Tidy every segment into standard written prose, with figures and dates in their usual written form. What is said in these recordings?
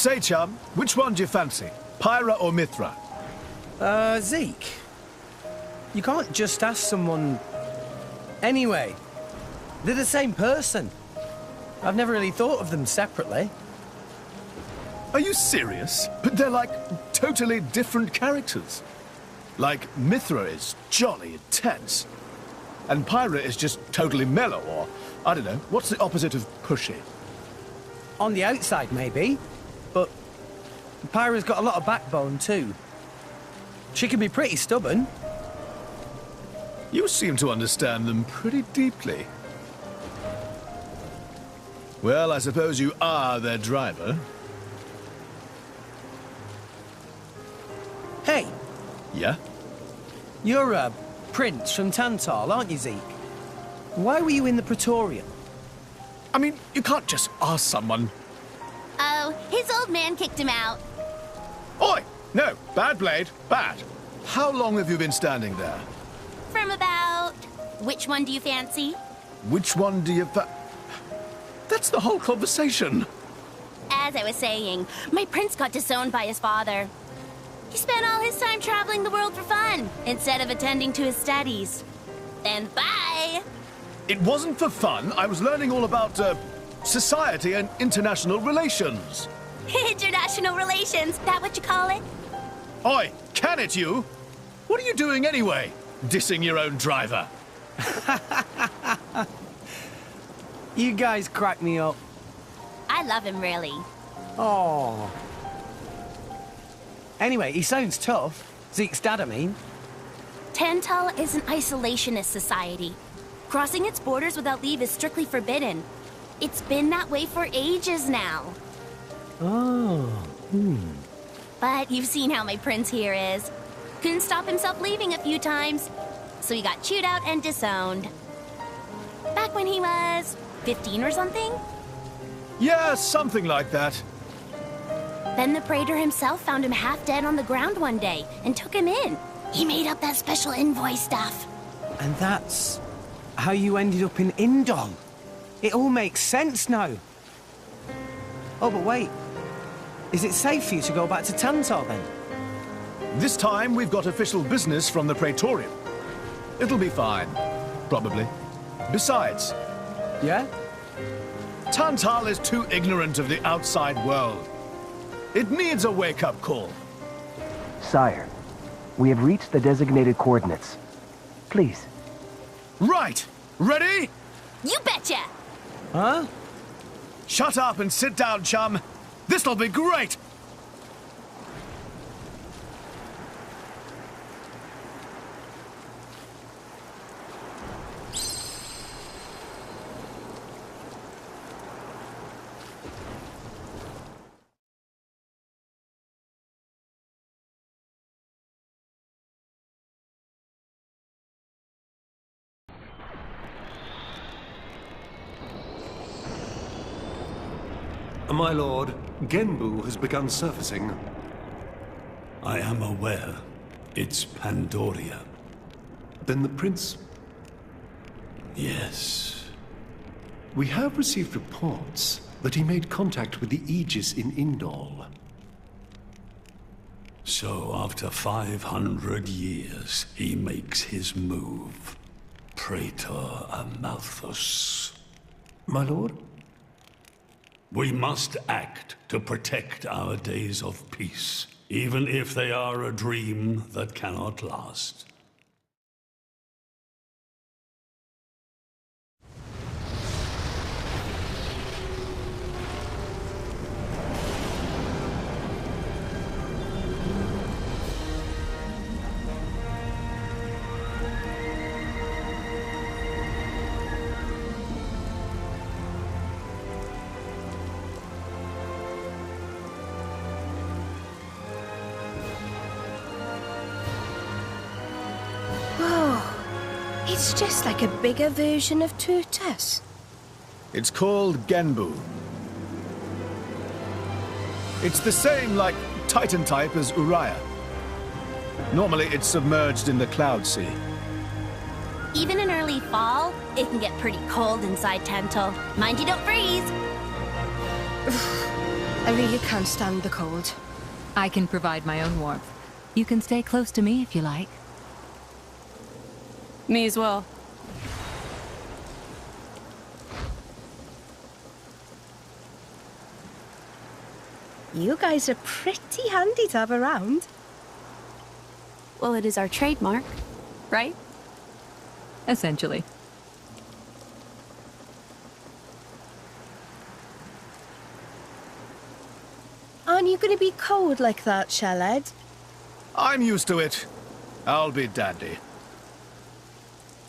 Say, chum, which one do you fancy? Pyra or Mithra? Zeke. You can't just ask someone... Anyway, they're the same person. I've never really thought of them separately. Are you serious? But they're like totally different characters. Like, Mithra is jolly intense. And Pyra is just totally mellow, or, I don't know, what's the opposite of pushy? On the outside, maybe. But Pyra's got a lot of backbone, too. She can be pretty stubborn. You seem to understand them pretty deeply. Well, I suppose you are their driver. Hey. Yeah? You're a prince from Tantal, aren't you, Zeke? Why were you in the Praetorium? I mean, you can't just ask someone. Oh, his old man kicked him out. Oi! No, bad blade, bad. How long have you been standing there? From about... Which one do you fancy? Which one do you That's the whole conversation. As I was saying, my prince got disowned by his father. He spent all his time traveling the world for fun, instead of attending to his studies. Then bye! It wasn't for fun. I was learning all about, society and international relations. International relations, that what you call it? Oi, can it you? What are you doing anyway? Dissing your own driver. You guys crack me up. I love him, really. Oh. Anyway, he sounds tough. Zeke's dad, I mean. Tantal is an isolationist society. Crossing its borders without leave is strictly forbidden. It's been that way for ages now. Oh. But you've seen how my prince here is. Couldn't stop himself leaving a few times, so he got chewed out and disowned. Back when he was 15 or something? Yeah, something like that. Then the Praetor himself found him half dead on the ground one day and took him in. He made up that special envoy stuff. And that's how you ended up in Indol. It all makes sense now. Oh, but wait. Is it safe for you to go back to Tantal, then? This time, we've got official business from the Praetorium. It'll be fine. Probably. Besides... Yeah? Tantal is too ignorant of the outside world. It needs a wake-up call. Sire, we have reached the designated coordinates. Please. Right! Ready? You betcha! Huh? Shut up and sit down, chum. This'll be great! My lord, Genbu has begun surfacing. I am aware. It's Pandoria. Then the prince... Yes. We have received reports that he made contact with the Aegis in Indol. So after 500 years, he makes his move. Praetor Amalthus. My lord? We must act to protect our days of peace, even if they are a dream that cannot last. It's just like a bigger version of Turtus. It's called Genbu. It's the same, like, Titan type as Uriah. Normally, it's submerged in the Cloud Sea. Even in early fall, it can get pretty cold inside Tantal. Mind you don't freeze! I really can't stand the cold. I can provide my own warmth. You can stay close to me if you like. Me as well. You guys are pretty handy to have around. Well, it is our trademark, right? Essentially. Aren't you going to be cold like that, Shellhead? I'm used to it. I'll be dandy.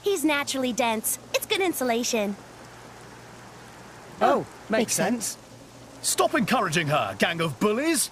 He's naturally dense. It's good insulation. Oh, makes sense. Stop encouraging her, gang of bullies!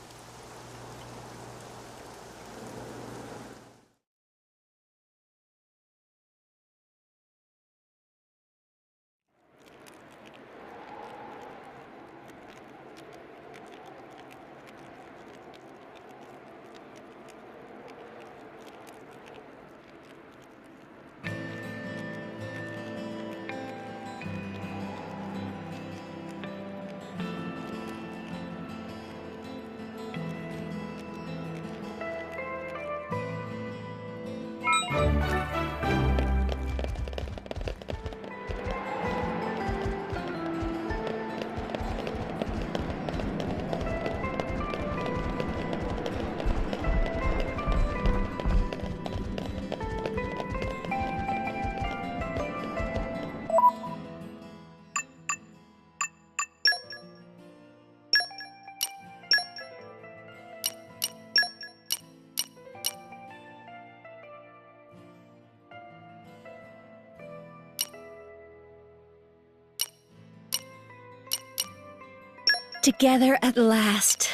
Together at last.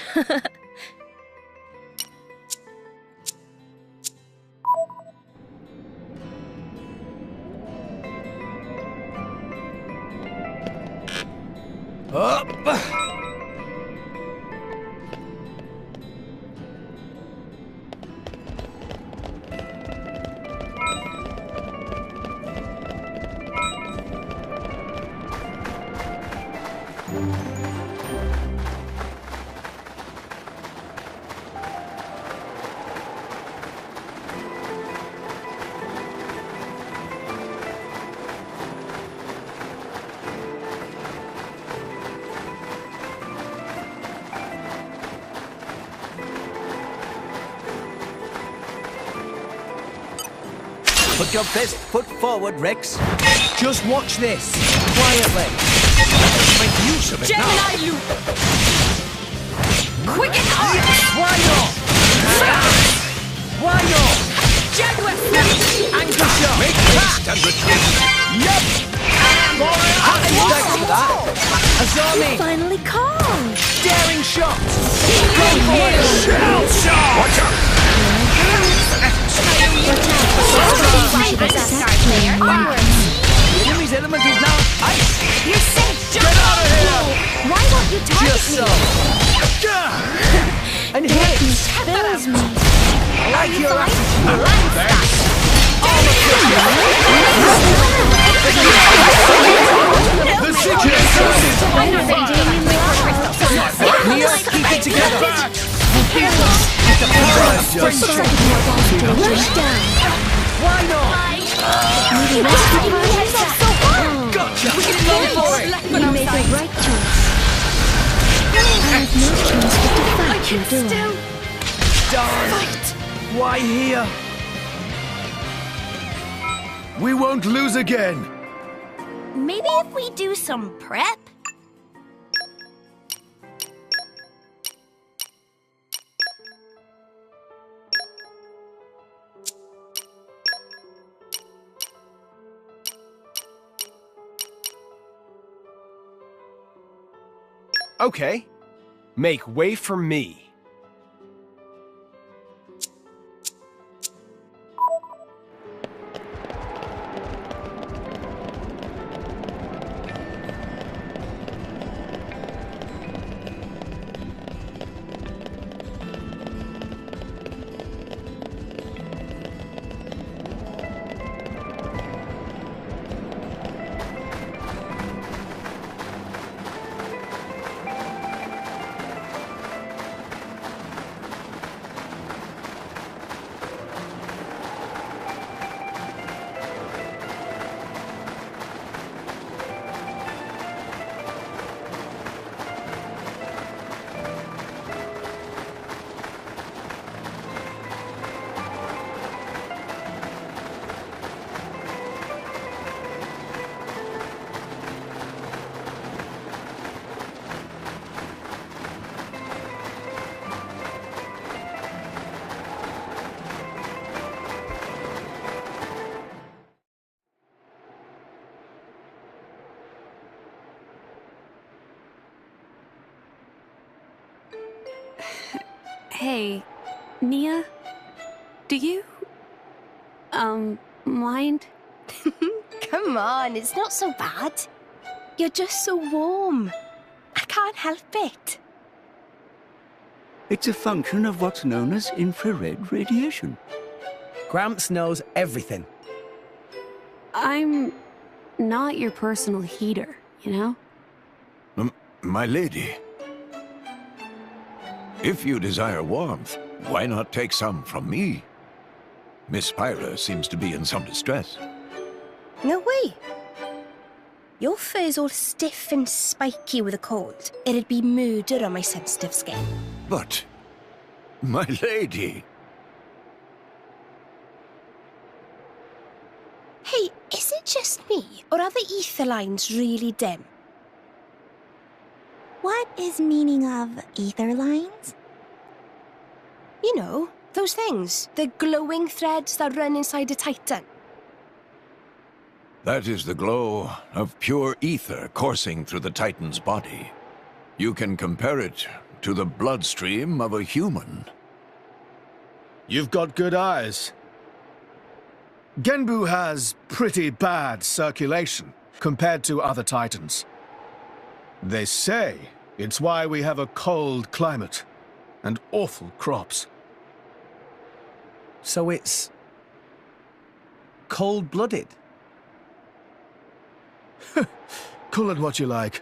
Up! Put your best foot forward, Rex. Just watch this. Quietly. Make use of it Gemini now. loop! Quicken arm! Why not? Why not? Jaguar snap! Anchor shot. Make haste and retreat. Yup. Thanks for that. Azami. Finally calm. Daring shot. Go for it! Shell shot! Watch out! The enemy's element is now ice. You're safe! Get out of here. Why won't you target Just me? so. And hit. Fills me. I like your attitude. Thanks. The situation. Mia, keep it together. It's a friendship. Rush down. Why not? Gotcha! We can go for it! You made the right choice. I have no choice but to fight you, do I? Darn. Why here? We won't lose again! Maybe if we do some prep? Okay. Make way for me. Hey, Mia? Do you... mind? Come on, it's not so bad. You're just so warm. I can't help it. It's a function of what's known as infrared radiation. Gramps knows everything. I'm not your personal heater, you know? My lady. If you desire warmth, why not take some from me? Miss Pyra seems to be in some distress. No way. Your fur's all stiff and spiky with a cold. It'd be murder on my sensitive skin. But, my lady... Hey, is it just me, or are the ether lines really dim? What is meaning of ether lines? You know, those things. The glowing threads that run inside a titan. That is the glow of pure ether coursing through the Titan's body. You can compare it to the bloodstream of a human. You've got good eyes. Genbu has pretty bad circulation compared to other Titans. They say it's why we have a cold climate and awful crops. So it's... cold-blooded? Call it what you like.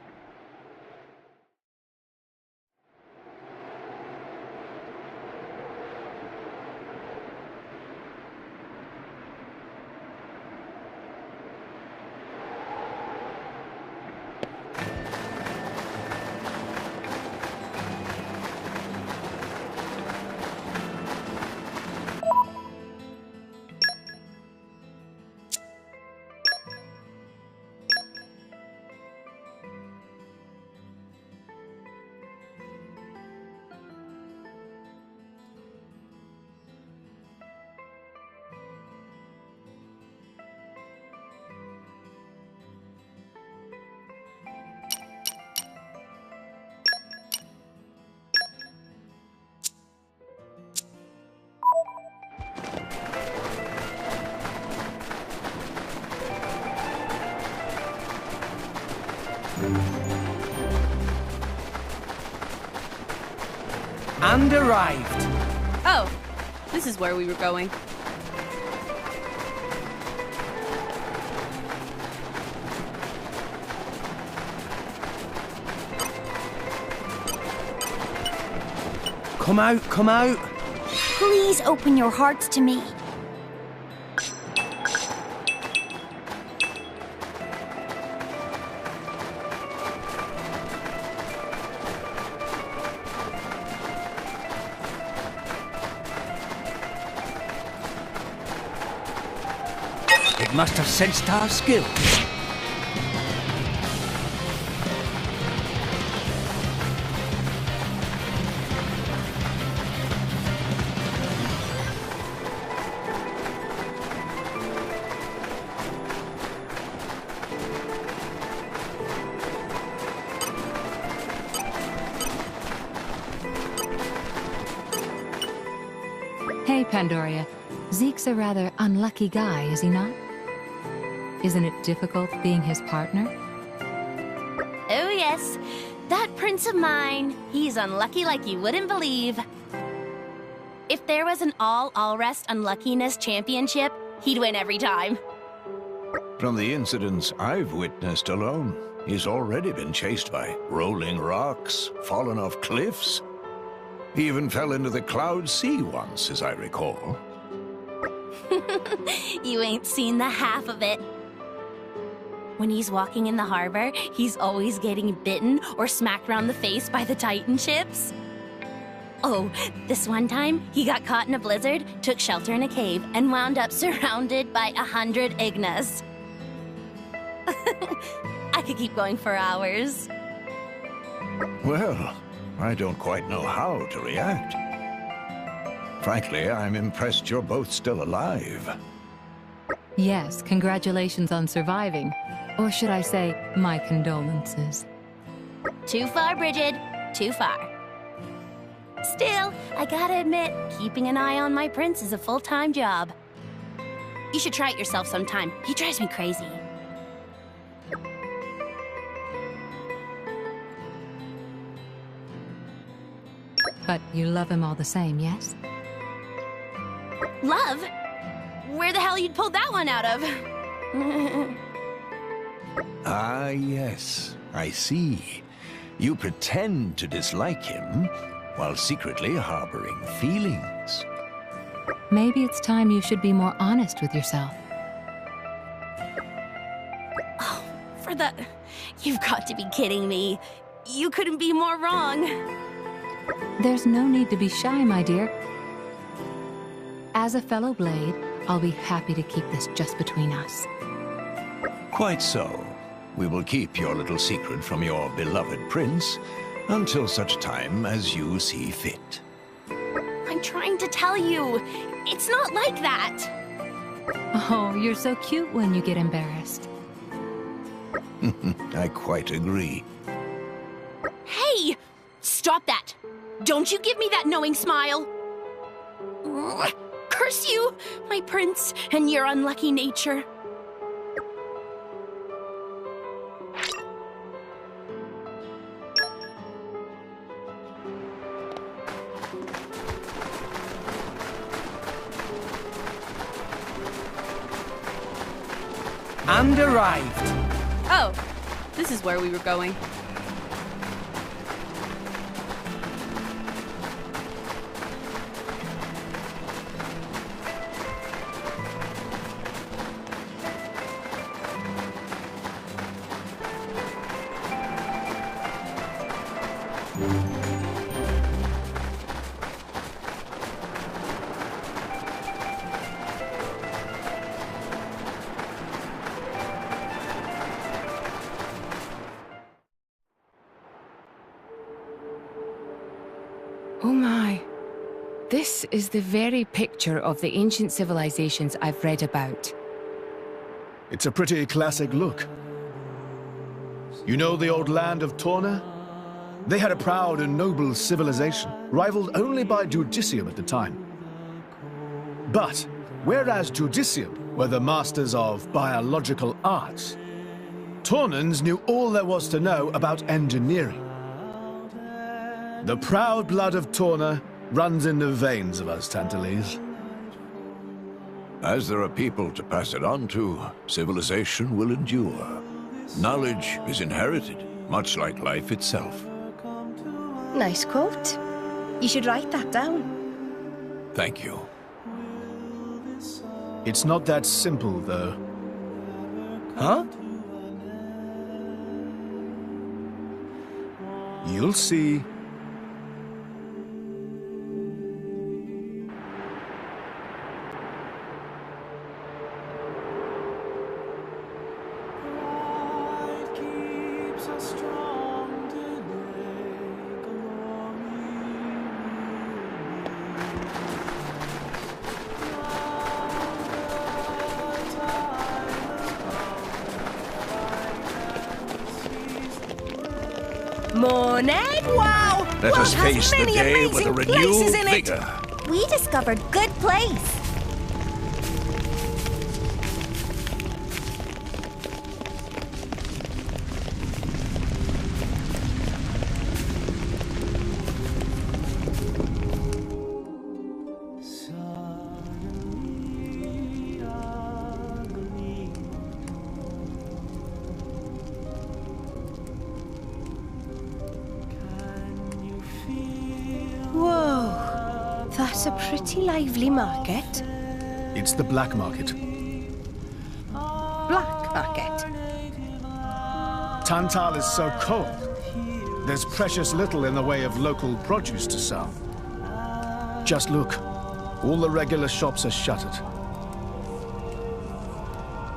And arrived. Oh, this is where we were going. Come out, come out. Please open your hearts to me. It must have sensed our skill. Hey, Pandoria. Zeke's a rather unlucky guy, is he not? Isn't it difficult being his partner? Oh yes, that prince of mine. He's unlucky like you wouldn't believe. If there was an all-rest unluckiness championship, he'd win every time. From the incidents I've witnessed alone, he's already been chased by rolling rocks, fallen off cliffs. He even fell into the Cloud Sea once, as I recall. You ain't seen the half of it. When he's walking in the harbor, he's always getting bitten or smacked around the face by the Titan ships. Oh, this one time, he got caught in a blizzard, took shelter in a cave, and wound up surrounded by 100 Ignas. I could keep going for hours. Well, I don't quite know how to react. Frankly, I'm impressed you're both still alive. Yes, congratulations on surviving. Or should I say, my condolences. Too far, Bridget. Too far. Still, I gotta admit, keeping an eye on my prince is a full-time job. You should try it yourself sometime. He drives me crazy. But you love him all the same, yes? Love? Where the hell you'd pulled that one out of? Ah, yes. I see. You pretend to dislike him, while secretly harboring feelings. Maybe it's time you should be more honest with yourself. Oh, for the... You've got to be kidding me. You couldn't be more wrong. There's no need to be shy, my dear. As a fellow Blade, I'll be happy to keep this just between us. Quite so. We will keep your little secret from your beloved prince until such time as you see fit. I'm trying to tell you. It's not like that. Oh, you're so cute when you get embarrassed. I quite agree. Hey! Stop that! Don't you give me that knowing smile! Curse you, my prince, and your unlucky nature. And arrived. Oh, this is where we were going. Oh my. This is the very picture of the ancient civilizations I've read about. It's a pretty classic look. You know the old land of Torna? They had a proud and noble civilization, rivaled only by Judicium at the time. But, whereas Judicium were the masters of biological arts, Tornans knew all there was to know about engineering. The proud blood of Torna runs in the veins of us Tantalese. As there are people to pass it on to, civilization will endure. Knowledge is inherited, much like life itself. Nice quote. You should write that down. Thank you. It's not that simple, though. Huh? You'll see. Morning! Wow! Let us What has face the many day with a amazing renewed places in it? vigor. We discovered good place. Whoa, that's a pretty lively market. It's the black market. Black market? Tantal is so cold. There's precious little in the way of local produce to sell. Just look. All the regular shops are shuttered.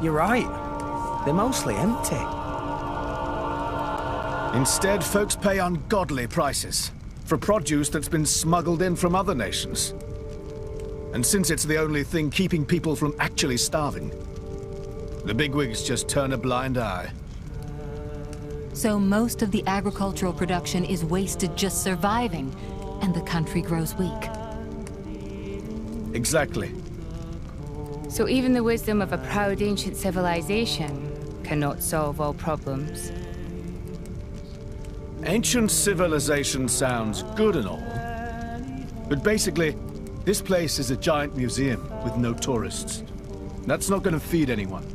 You're right. They're mostly empty. Instead, folks pay ungodly prices for produce that's been smuggled in from other nations. And since it's the only thing keeping people from actually starving, the bigwigs just turn a blind eye. So most of the agricultural production is wasted just surviving, and the country grows weak. Exactly. So even the wisdom of a proud ancient civilization cannot solve all problems. Ancient civilization sounds good and all, but basically, this place is a giant museum with no tourists. That's not going to feed anyone.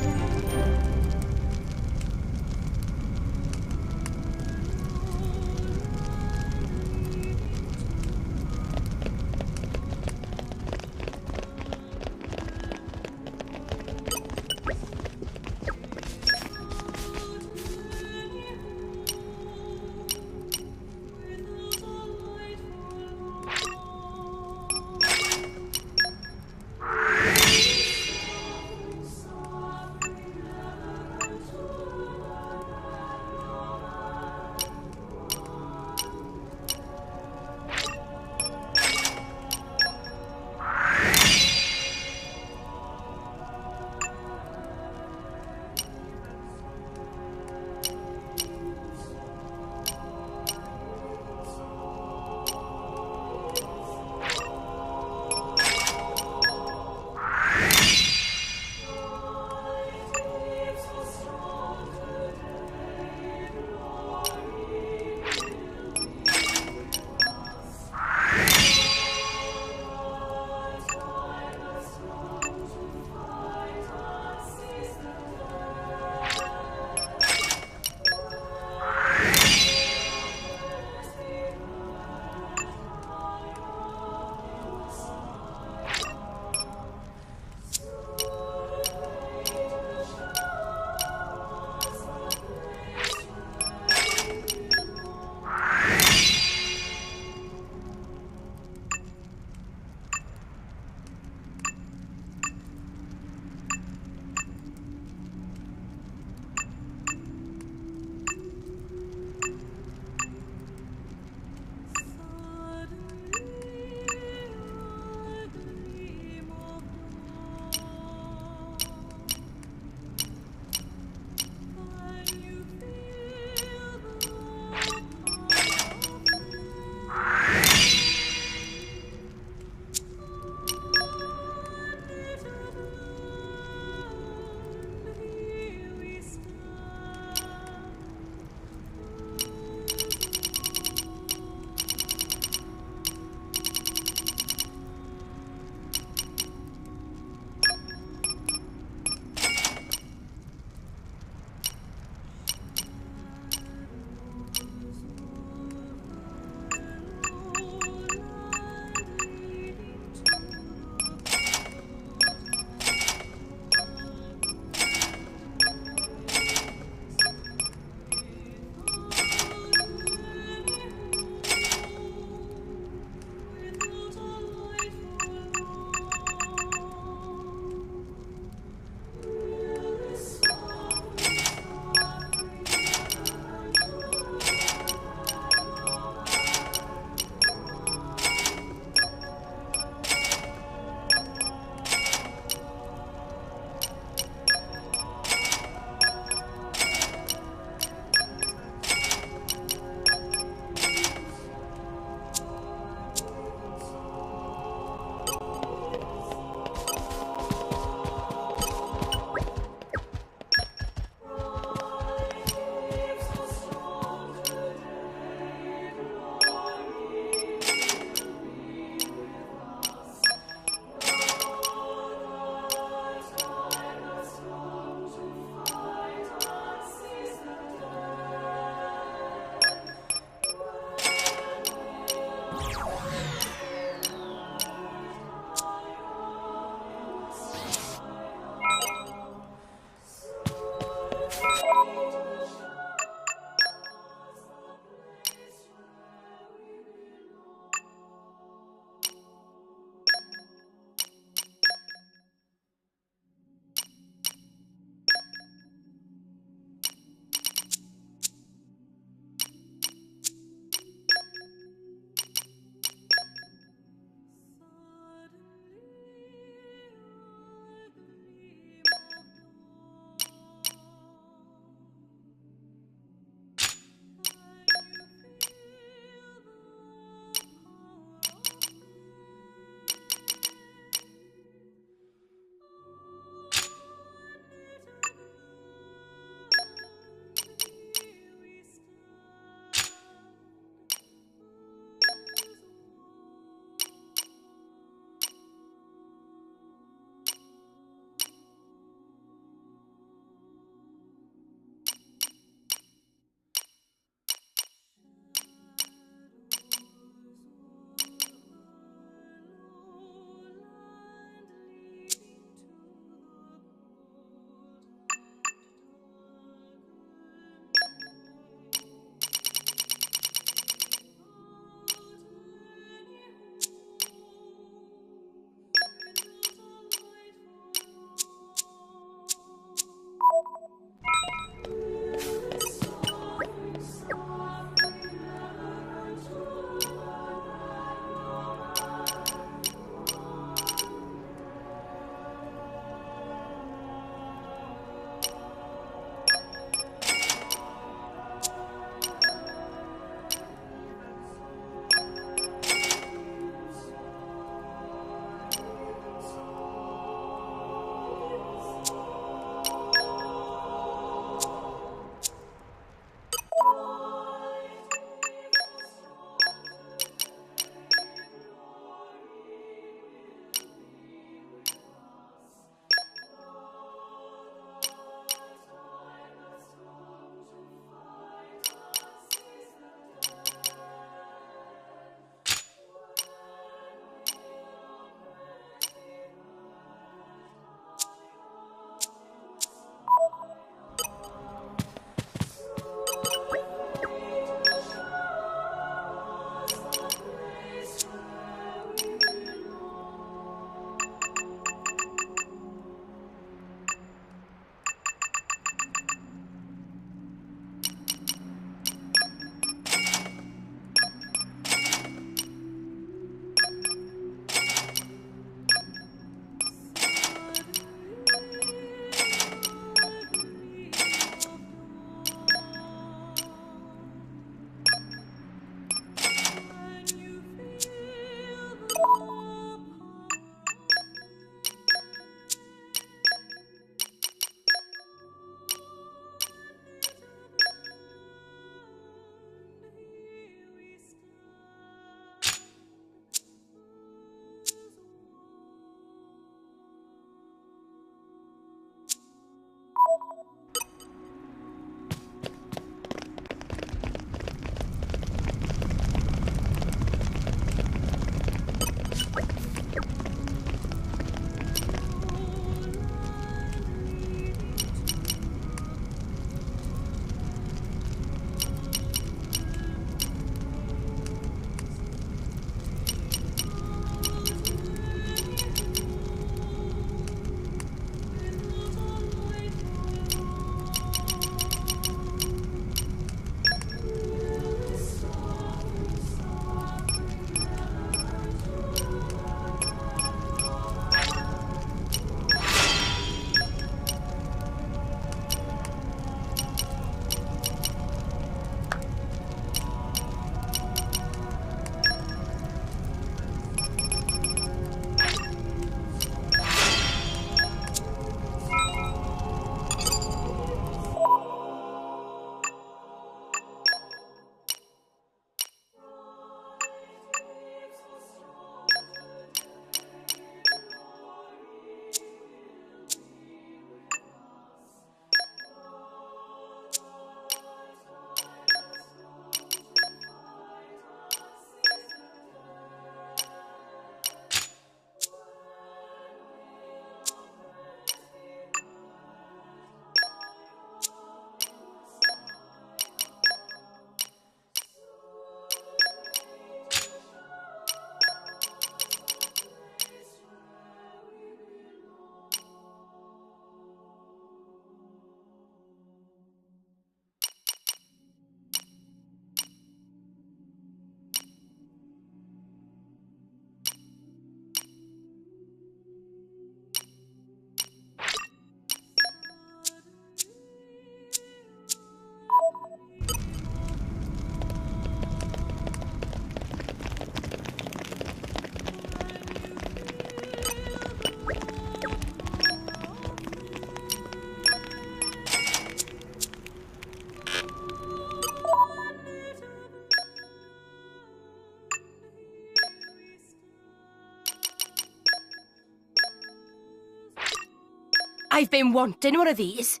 I've been wanting one of these.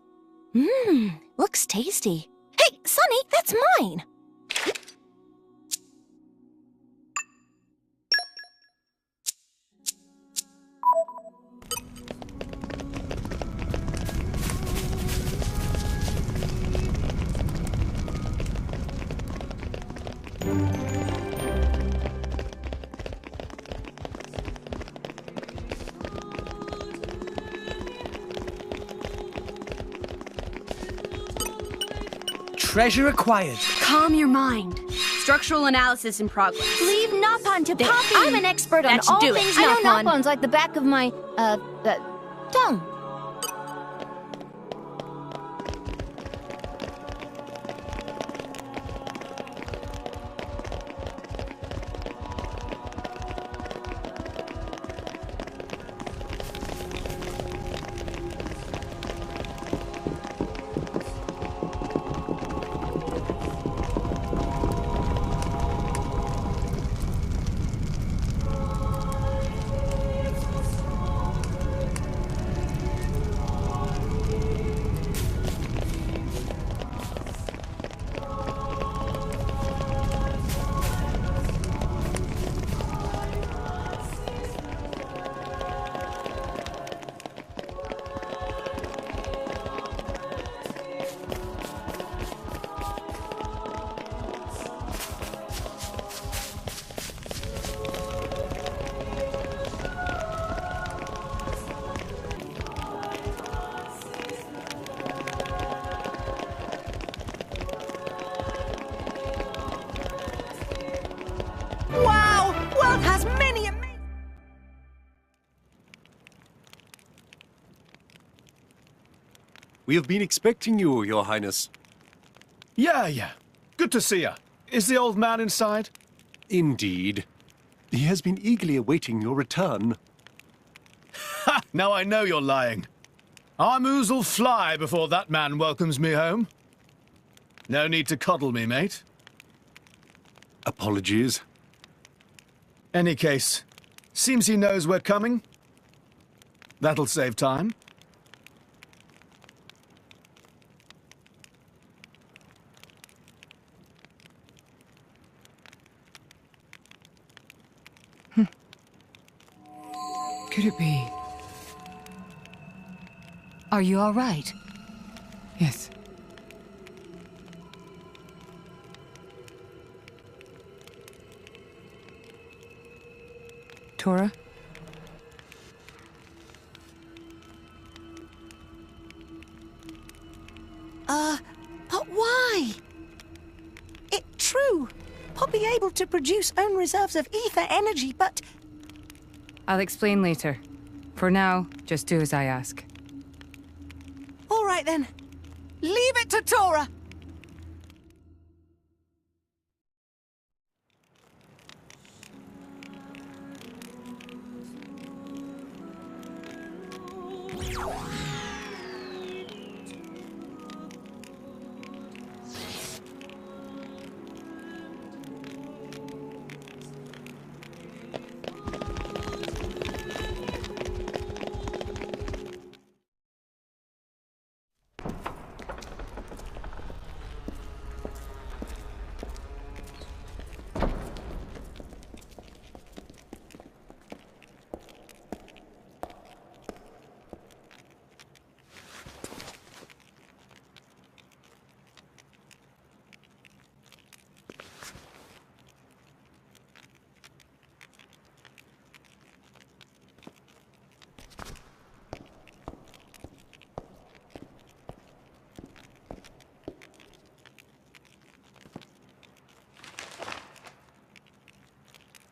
Mmm, looks tasty. Hey, Sonny, that's mine. Treasure acquired. Calm your mind. Structural analysis in progress. Leave Nopon to Poppy. I'm an expert on Let's all do it. things I Nopon. know Nopon's like the back of my, tongue. Wow! World has many amazing... We have been expecting you, Your Highness. Yeah. Good to see you. Is the old man inside? Indeed. He has been eagerly awaiting your return. Ha! Now I know you're lying. Our moose will fly before that man welcomes me home. No need to coddle me, mate. Apologies. Any case, seems he knows we're coming. That'll save time. Could it be? Are you all right? Yes. Tora? But why? It's true. Poppy able to produce own reserves of ether energy, but... I'll explain later. For now, just do as I ask. All right then. Leave it to Tora.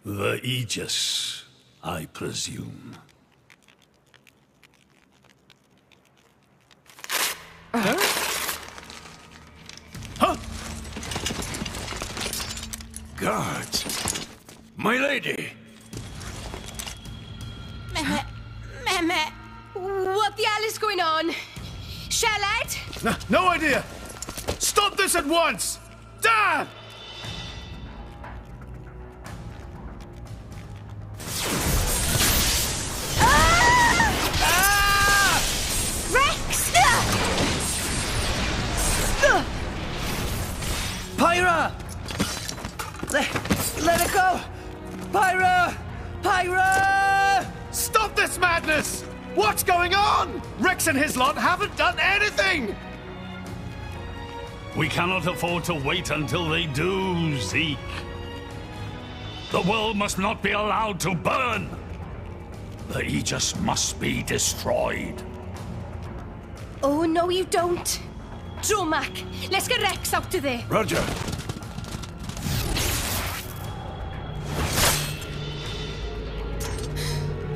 The Aegis, I presume. Huh? Guards! My lady! Mehmet, what the hell is going on? Shellite? No idea! Stop this at once! Dad! Pyra! Let her go! Pyra! Pyra! Stop this madness! What's going on? Rex and his lot haven't done anything! We cannot afford to wait until they do, Zeke. The world must not be allowed to burn. The Aegis must be destroyed. Oh, no, you don't. Dromac, let's get Rex out of there. Roger.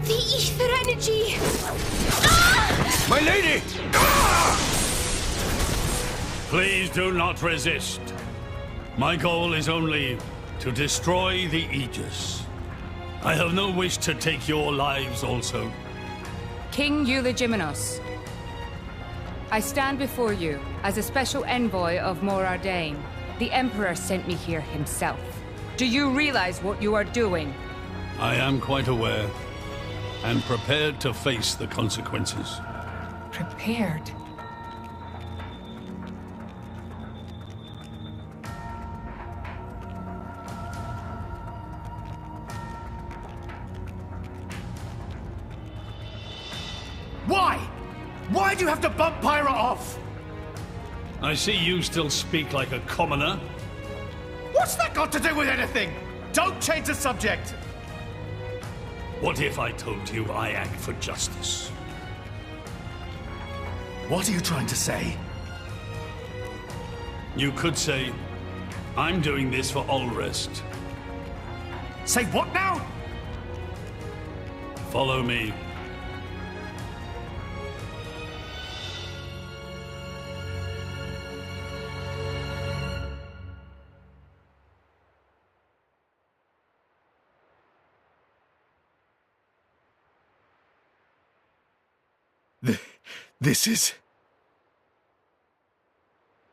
The ether energy! Ah! My lady! Ah! Please do not resist. My goal is only to destroy the Aegis. I have no wish to take your lives also. King Eulogimenos, I stand before you as a special envoy of Morardain. The Emperor sent me here himself. Do you realize what you are doing? I am quite aware, and prepared to face the consequences. Prepared? Why? Why do you have to bump Pyra off? I see you still speak like a commoner. What's that got to do with anything? Don't change the subject. What if I told you I act for justice? What are you trying to say? You could say, I'm doing this for Ulrest. Say what now? Follow me.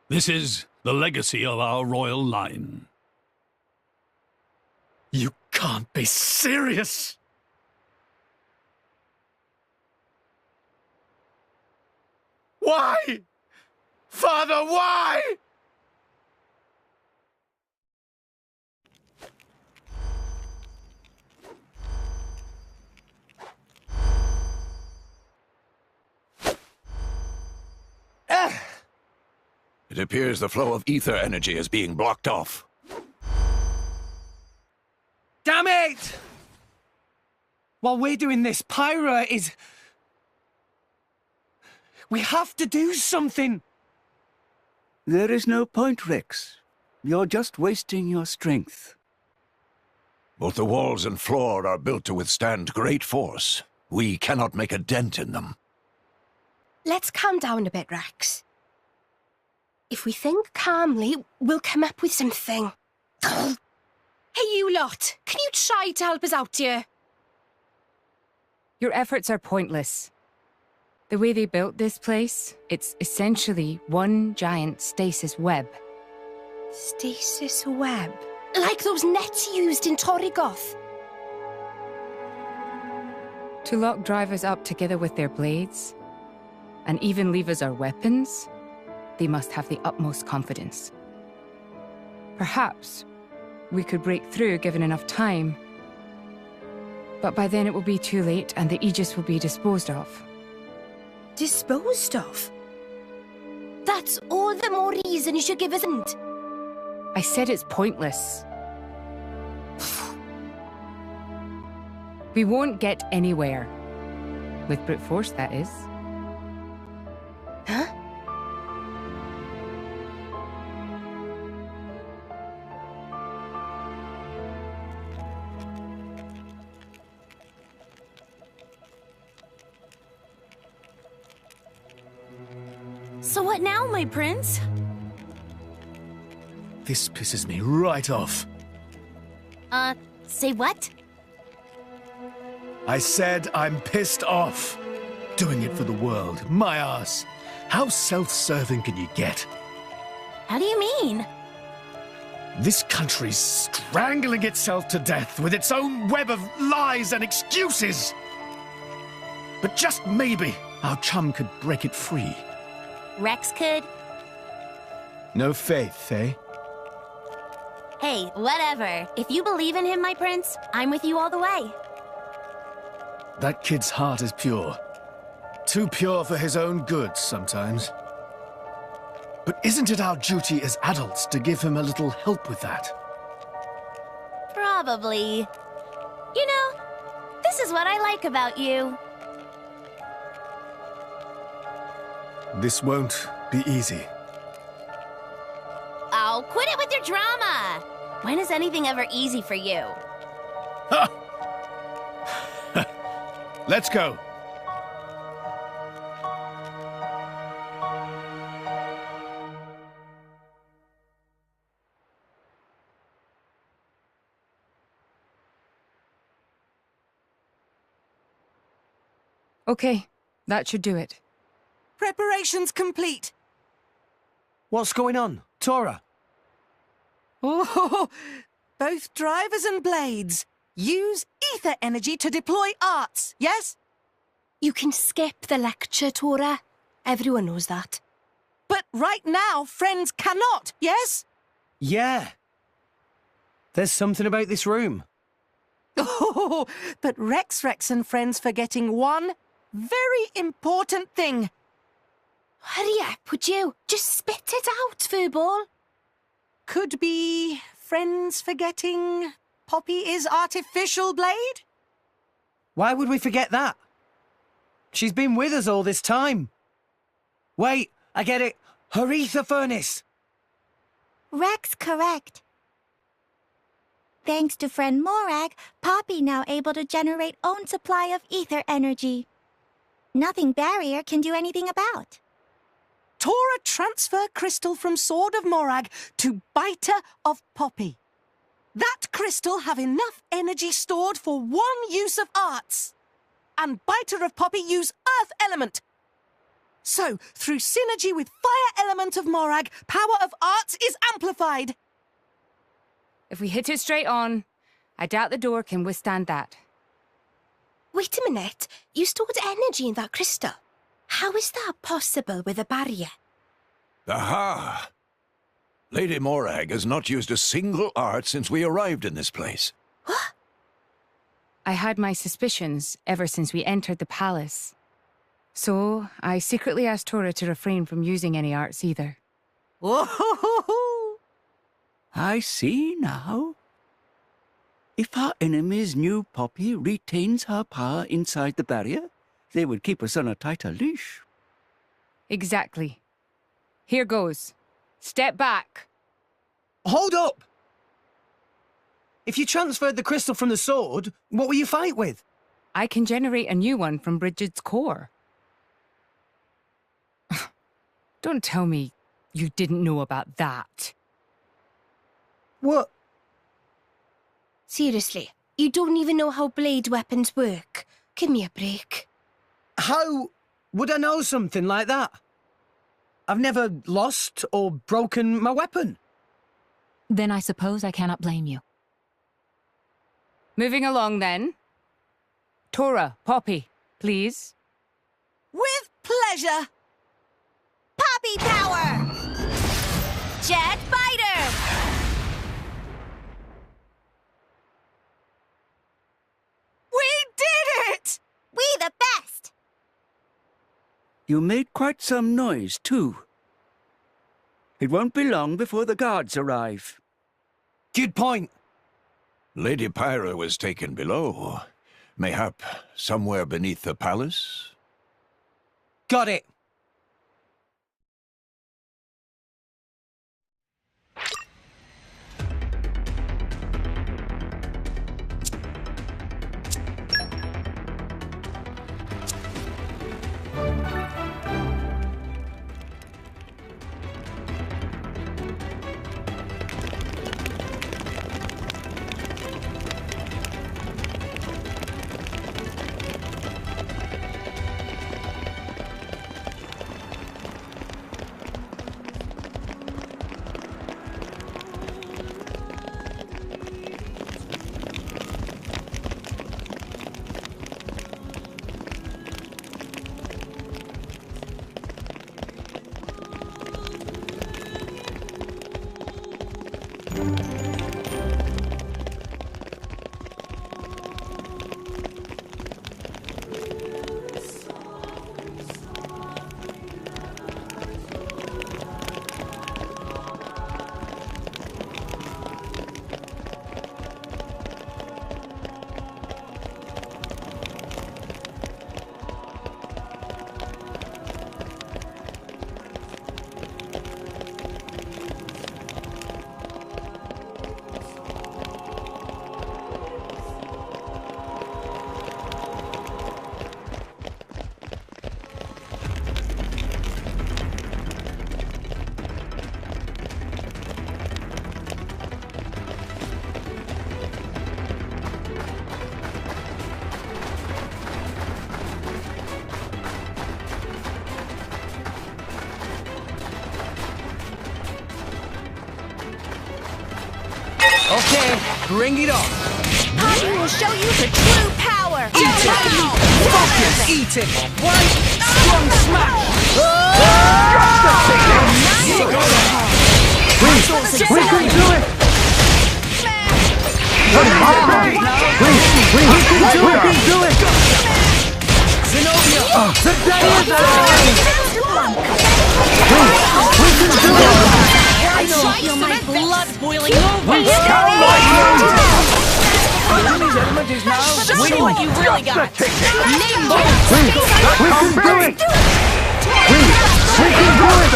This is the legacy of our royal line. You can't be serious! Why? Father, why? It appears the flow of ether energy is being blocked off. Damn it! While we're doing this, Pyra is... We have to do something! There is no point, Rex. You're just wasting your strength. Both the walls and floor are built to withstand great force. We cannot make a dent in them. Let's calm down a bit, Rex. If we think calmly, we'll come up with something. Hey, you lot! Can you try to help us out here? Your efforts are pointless. The way they built this place, it's essentially one giant stasis web. Stasis web? Like those nets used in Torrigoth? To lock drivers up together with their blades, and even leave us our weapons, they must have the utmost confidence. Perhaps we could break through given enough time. But by then it will be too late and the Aegis will be disposed of. Disposed of? That's all the more reason you should give us and. I said it's pointless. We won't get anywhere. With brute force, that is. Huh? So what now, my prince? This pisses me right off. Say what? I said I'm pissed off. Doing it for the world. My ass. How self-serving can you get? How do you mean? This country's strangling itself to death with its own web of lies and excuses. But just maybe our chum could break it free. Rex could? No faith, eh? Hey, whatever. If you believe in him, my prince, I'm with you all the way. That kid's heart is pure. Too pure for his own good sometimes. But isn't it our duty as adults to give him a little help with that? Probably. You know, this is what I like about you. This won't be easy. Oh, quit it with your drama! When is anything ever easy for you? Ha! Let's go. Okay, that should do it. Preparations complete. What's going on, Tora? Oh, both drivers and blades. Use ether energy to deploy arts, yes? You can skip the lecture, Tora. Everyone knows that. But right now, friends cannot, yes? Yeah. There's something about this room. Oh, but Rex and friends forgetting one very important thing. Hurry up, would you? Just spit it out, Furball. Could be friends forgetting Poppy is artificial blade? Why would we forget that? She's been with us all this time. Wait, I get it. Her ether furnace. Rex correct. Thanks to friend Morag, Poppy now able to generate own supply of ether energy. Nothing barrier can do anything about. Tora transfer crystal from Sword of Morag to Biter of Poppy. That crystal have enough energy stored for one use of arts. And Biter of Poppy use Earth Element. So, through synergy with Fire Element of Morag, power of arts is amplified. If we hit it straight on, I doubt the door can withstand that. Wait a minute. You stored energy in that crystal. How is that possible with a barrier? Aha! Lady Morag has not used a single art since we arrived in this place. What? I had my suspicions ever since we entered the palace. So, I secretly asked Tora to refrain from using any arts either. Whoa! I see now. If our enemies knew Poppy retains her power inside the barrier, they would keep us on a tighter leash. Exactly. Here goes. Step back. Hold up! If you transferred the crystal from the sword, what will you fight with? I can generate a new one from Bridget's core. Don't tell me you didn't know about that. What? Seriously, you don't even know how blade weapons work. Give me a break. How would I know something like that? I've never lost or broken my weapon. Then I suppose I cannot blame you. Moving along, then. Tora, Poppy, please. With pleasure. Poppy power! Jet Biter! We did it! We the best! You made quite some noise, too. It won't be long before the guards arrive. Good point. Lady Pyra was taken below. Mayhap somewhere beneath the palace? Got it. Okay, bring it on. Poppy will show you the true power. Eat it! Focus! Eat it! One strong smash! We can do it! We can do it! Zenobia! The day is alive! We can do it! I feel my blood boiling over. Enemy's element is now Show me what you really got. We can do it! We can do it!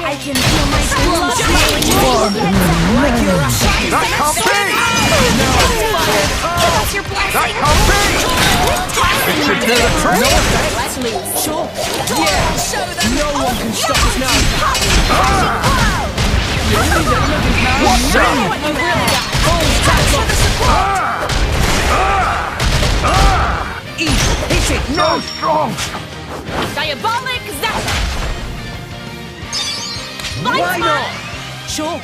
I can feel my blood boiling Like you're a That can't be! Give us your blessing. That can't be! It should do the trick! Let's move. Sure. No one can stop us now! Show me what you really got. Eat! Hit it! So strong! Diabolic Zap. Why not? Sure.